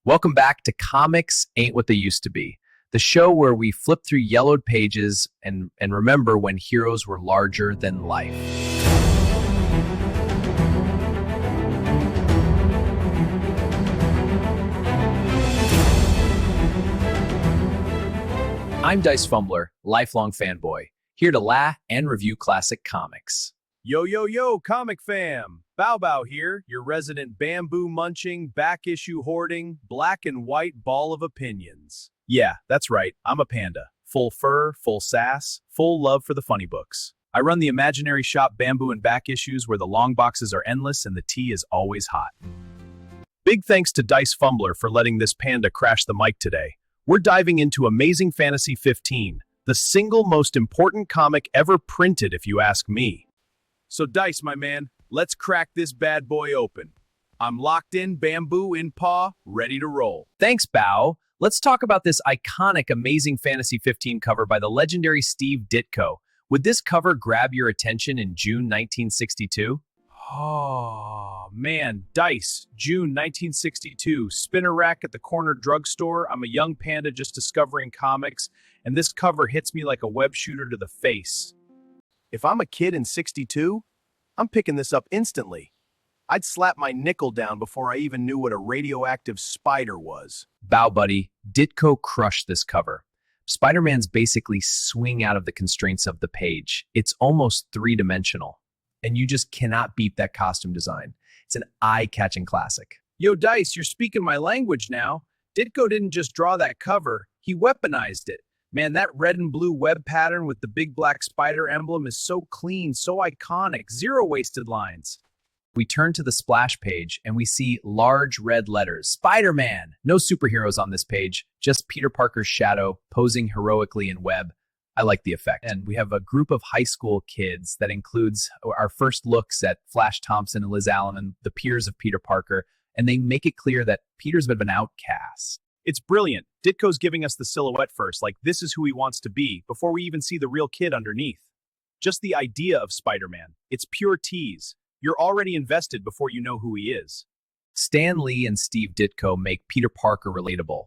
Welcome back to Comics Ain't What They Used to Be, the show where we flip through yellowed pages and remember when heroes were larger than life. I'm Dice Fumbler, lifelong fanboy, here to laugh and review classic comics. Yo, yo, yo, comic fam! Bao Bao here, your resident bamboo-munching, back-issue hoarding, black and white ball of opinions. Yeah, that's right, I'm a panda. Full fur, full sass, full love for the funny books. I run the imaginary shop Bamboo and Back Issues where the long boxes are endless and the tea is always hot. Big thanks to Dice Fumbler for letting this panda crash the mic today. We're diving into Amazing Fantasy 15, the single most important comic ever printed if you ask me. So Dice, my man, let's crack this bad boy open. I'm locked in, bamboo in paw, ready to roll. Thanks, Bao. Let's talk about this iconic Amazing Fantasy 15 cover by the legendary Steve Ditko. Would this cover grab your attention in June 1962? Oh, man, Dice, June 1962, spinner rack at the corner drugstore. I'm a young panda just discovering comics, and this cover hits me like a web shooter to the face. If I'm a kid in 62, I'm picking this up instantly. I'd slap my nickel down before I even knew what a radioactive spider was. Bao buddy, Ditko crushed this cover. Spider-Man's basically swing out of the constraints of the page. It's almost three-dimensional. And you just cannot beat that costume design. It's an eye-catching classic. Yo, Dice, you're speaking my language now. Ditko didn't just draw that cover, he weaponized it. Man, that red and blue web pattern with the big black spider emblem is so clean, so iconic, zero wasted lines. We turn to the splash page and we see large red letters, Spider-Man! No superheroes on this page, just Peter Parker's shadow posing heroically in web. I like the effect. And we have a group of high school kids that includes our first looks at Flash Thompson and Liz Allen and the peers of Peter Parker, and they make it clear that Peter's a bit of an outcast. It's brilliant. Ditko's giving us the silhouette first, like this is who he wants to be, before we even see the real kid underneath. Just the idea of Spider-Man. It's pure tease. You're already invested before you know who he is. Stan Lee and Steve Ditko make Peter Parker relatable.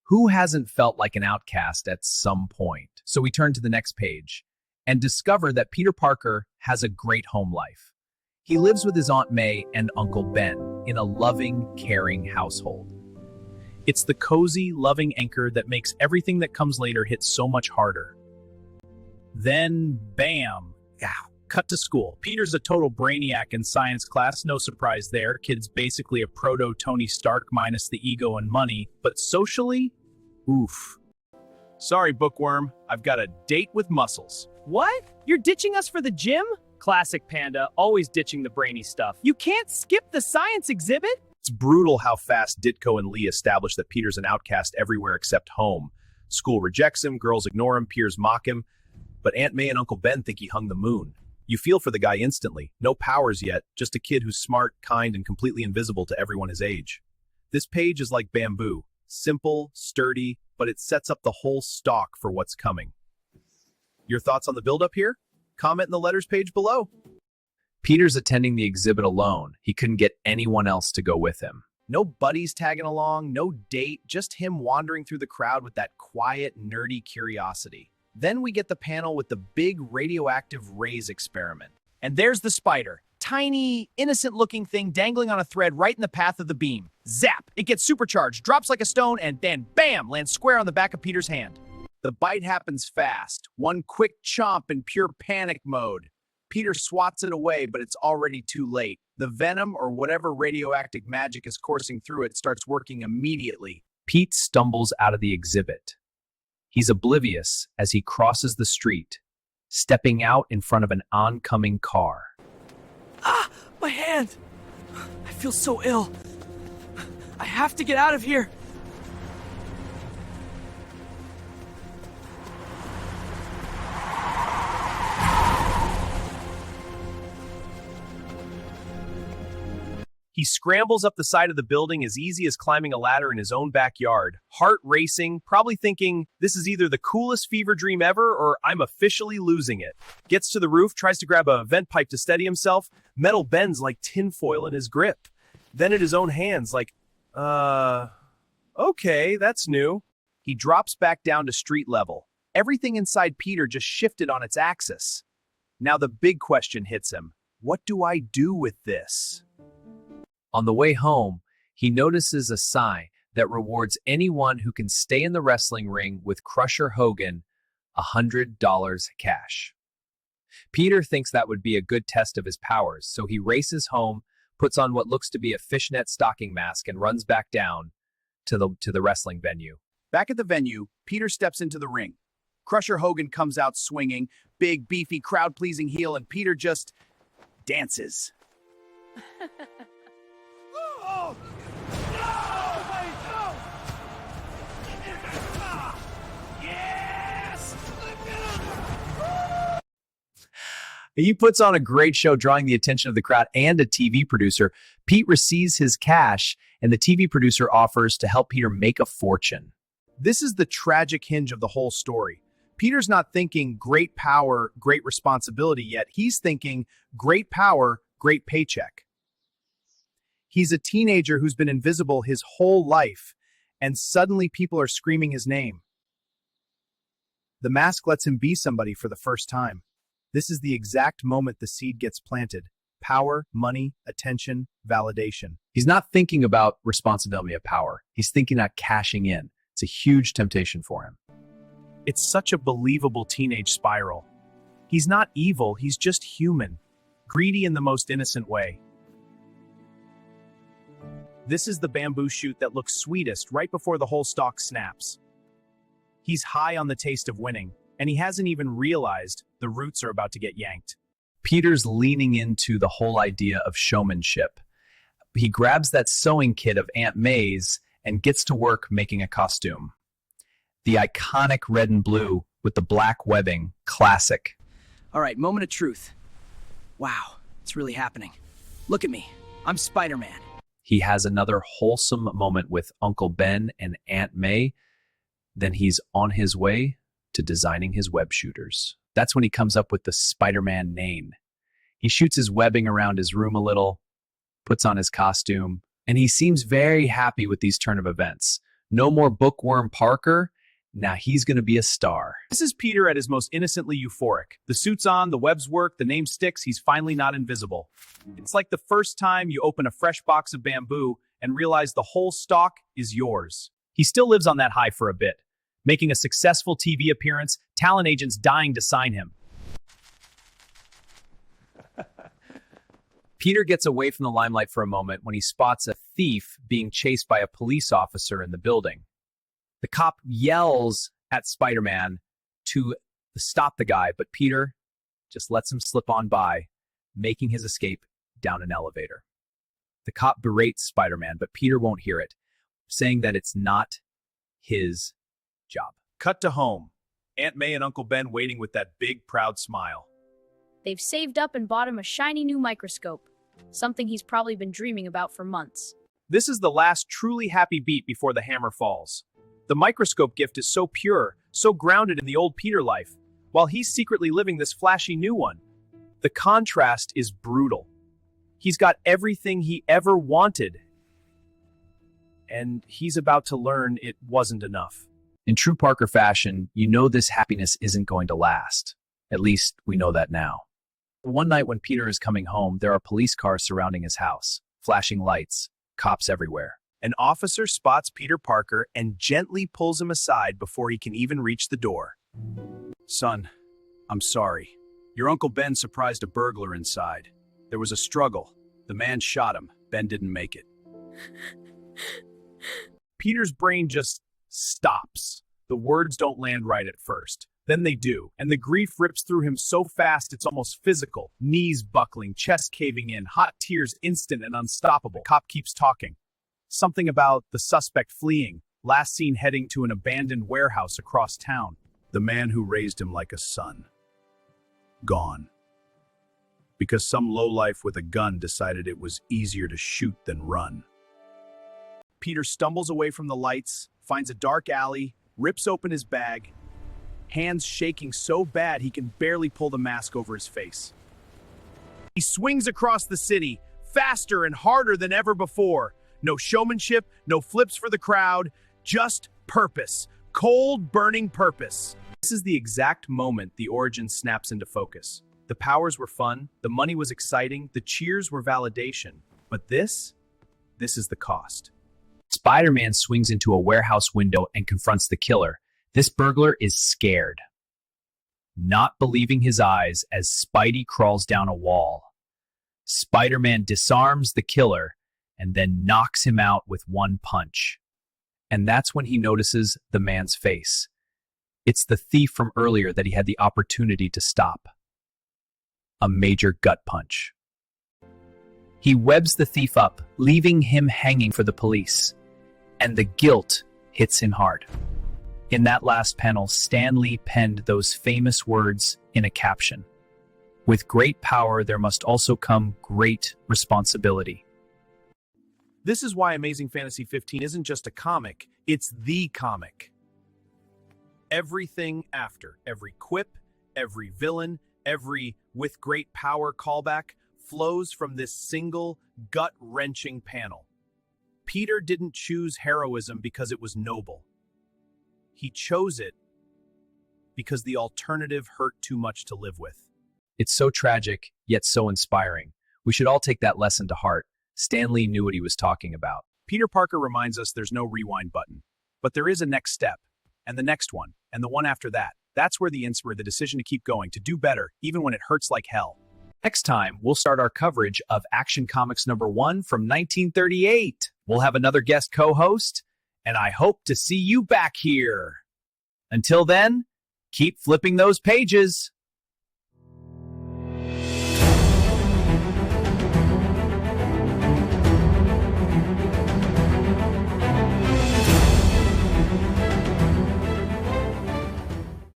Who hasn't felt like an outcast at some point? So we turn to the next page and discover that Peter Parker has a great home life. He lives with his Aunt May and Uncle Ben in a loving, caring household. It's the cozy, loving anchor that makes everything that comes later hit so much harder. Then, bam! Cut to school. Peter's a total brainiac in science class, no surprise there. Kid's basically a proto-Tony Stark minus the ego and money, but socially? Oof. Sorry, bookworm. I've got a date with muscles. What? You're ditching us for the gym? Classic panda, always ditching the brainy stuff. You can't skip the science exhibit? It's brutal how fast Ditko and Lee establish that Peter's an outcast everywhere except home. School rejects him, girls ignore him, peers mock him, but Aunt May and Uncle Ben think he hung the moon. You feel for the guy instantly. No powers yet, just a kid who's smart, kind, and completely invisible to everyone his age. This page is like bamboo. Simple, sturdy, but it sets up the whole stock for what's coming. Your thoughts on the build-up here? Comment in the letters page below. Peter's attending the exhibit alone. He couldn't get anyone else to go with him. No buddies tagging along, no date, just him wandering through the crowd with that quiet, nerdy curiosity. Then we get the panel with the big radioactive rays experiment. And there's the spider. Tiny, innocent-looking thing dangling on a thread right in the path of the beam. Zap! It gets supercharged, drops like a stone, and then bam! Lands square on the back of Peter's hand. The bite happens fast. One quick chomp in pure panic mode. Peter swats it away, but it's already too late. The venom or whatever radioactive magic is coursing through it starts working immediately. Pete stumbles out of the exhibit. He's oblivious as he crosses the street, stepping out in front of an oncoming car. Ah! My hand! I feel so ill. I have to get out of here. He scrambles up the side of the building as easy as climbing a ladder in his own backyard, heart racing, probably thinking, this is either the coolest fever dream ever or I'm officially losing it. Gets to the roof, tries to grab a vent pipe to steady himself, metal bends like tinfoil in his grip. Then at his own hands, like, Okay, that's new. He drops back down to street level. Everything inside Peter just shifted on its axis. Now the big question hits him. What do I do with this? On the way home, he notices a sign that rewards anyone who can stay in the wrestling ring with Crusher Hogan $100 cash. Peter thinks that would be a good test of his powers, so he races home, puts on what looks to be a fishnet stocking mask, and runs back down to the wrestling venue. Back at the venue, Peter steps into the ring. Crusher Hogan comes out swinging, big, beefy, crowd-pleasing heel, and Peter just dances. Oh! No! Wait, no! Yes! He puts on a great show, drawing the attention of the crowd and a TV producer. Pete receives his cash, and the TV producer offers to help Peter make a fortune. This is the tragic hinge of the whole story. Peter's not thinking great power, great responsibility yet. He's thinking great power, great paycheck. He's a teenager who's been invisible his whole life, and suddenly people are screaming his name. The mask lets him be somebody for the first time. This is the exact moment the seed gets planted. Power, money, attention, validation. He's not thinking about responsibility of power. He's thinking about cashing in. It's a huge temptation for him. It's such a believable teenage spiral. He's not evil, he's just human. Greedy in the most innocent way. This is the bamboo shoot that looks sweetest right before the whole stalk snaps. He's high on the taste of winning, and he hasn't even realized the roots are about to get yanked. Peter's leaning into the whole idea of showmanship. He grabs that sewing kit of Aunt May's and gets to work making a costume. The iconic red and blue with the black webbing, classic. All right, moment of truth. Wow, it's really happening. Look at me. I'm Spider-Man. He has another wholesome moment with Uncle Ben and Aunt May. Then he's on his way to designing his web shooters. That's when he comes up with the Spider-Man name. He shoots his webbing around his room a little, puts on his costume, and he seems very happy with these turn of events. No more bookworm Parker. Now he's going to be a star. This is Peter at his most innocently euphoric. The suit's on, the webs work, the name sticks, he's finally not invisible. It's like the first time you open a fresh box of bamboo and realize the whole stalk is yours. He still lives on that high for a bit, making a successful TV appearance, talent agents dying to sign him. Peter gets away from the limelight for a moment when he spots a thief being chased by a police officer in the building. The cop yells at Spider-Man to stop the guy, but Peter just lets him slip on by, making his escape down an elevator. The cop berates Spider-Man, but Peter won't hear it, saying that it's not his job. Cut to home. Aunt May and Uncle Ben waiting with that big, proud smile. They've saved up and bought him a shiny new microscope, something he's probably been dreaming about for months. This is the last truly happy beat before the hammer falls. The microscope gift is so pure, so grounded in the old Peter life, while he's secretly living this flashy new one. The contrast is brutal. He's got everything he ever wanted, and he's about to learn it wasn't enough. In true Parker fashion, you know this happiness isn't going to last. At least we know that now. One night when Peter is coming home, there are police cars surrounding his house, flashing lights, cops everywhere. An officer spots Peter Parker and gently pulls him aside before he can even reach the door. Son, I'm sorry. Your Uncle Ben surprised a burglar inside. There was a struggle. The man shot him. Ben didn't make it. Peter's brain just stops. The words don't land right at first. Then they do, and the grief rips through him so fast it's almost physical. Knees buckling, chest caving in, hot tears instant and unstoppable. The cop keeps talking. Something about the suspect fleeing, last seen heading to an abandoned warehouse across town. The man who raised him like a son. Gone. Because some lowlife with a gun decided it was easier to shoot than run. Peter stumbles away from the lights, finds a dark alley, rips open his bag, hands shaking so bad he can barely pull the mask over his face. He swings across the city, faster and harder than ever before. No showmanship, no flips for the crowd, Just purpose. Cold, burning purpose. This is the exact moment the origin snaps into focus. The powers were fun, the money was exciting, the cheers were validation. But this is the cost. Spider-Man swings into a warehouse window and confronts the killer. This burglar is scared, not believing his eyes as Spidey crawls down a wall. Spider-Man disarms the killer and then knocks him out with one punch. And that's when he notices the man's face. It's the thief from earlier that he had the opportunity to stop. A major gut punch. He webs the thief up, leaving him hanging for the police. And the guilt hits him hard. In that last panel, Stan Lee penned those famous words in a caption. With great power, there must also come great responsibility. This is why Amazing Fantasy 15 isn't just a comic, it's the comic. Everything after, every quip, every villain, every with great power callback flows from this single gut-wrenching panel. Peter didn't choose heroism because it was noble. He chose it because the alternative hurt too much to live with. It's so tragic, yet so inspiring. We should all take that lesson to heart. Stan Lee knew what he was talking about. Peter Parker reminds us there's no rewind button, but there is a next step, and the next one, and the one after that. That's where the decision to keep going, to do better, even when it hurts like hell. Next time, we'll start our coverage of Action Comics #1 from 1938. We'll have another guest co-host, and I hope to see you back here. Until then, keep flipping those pages.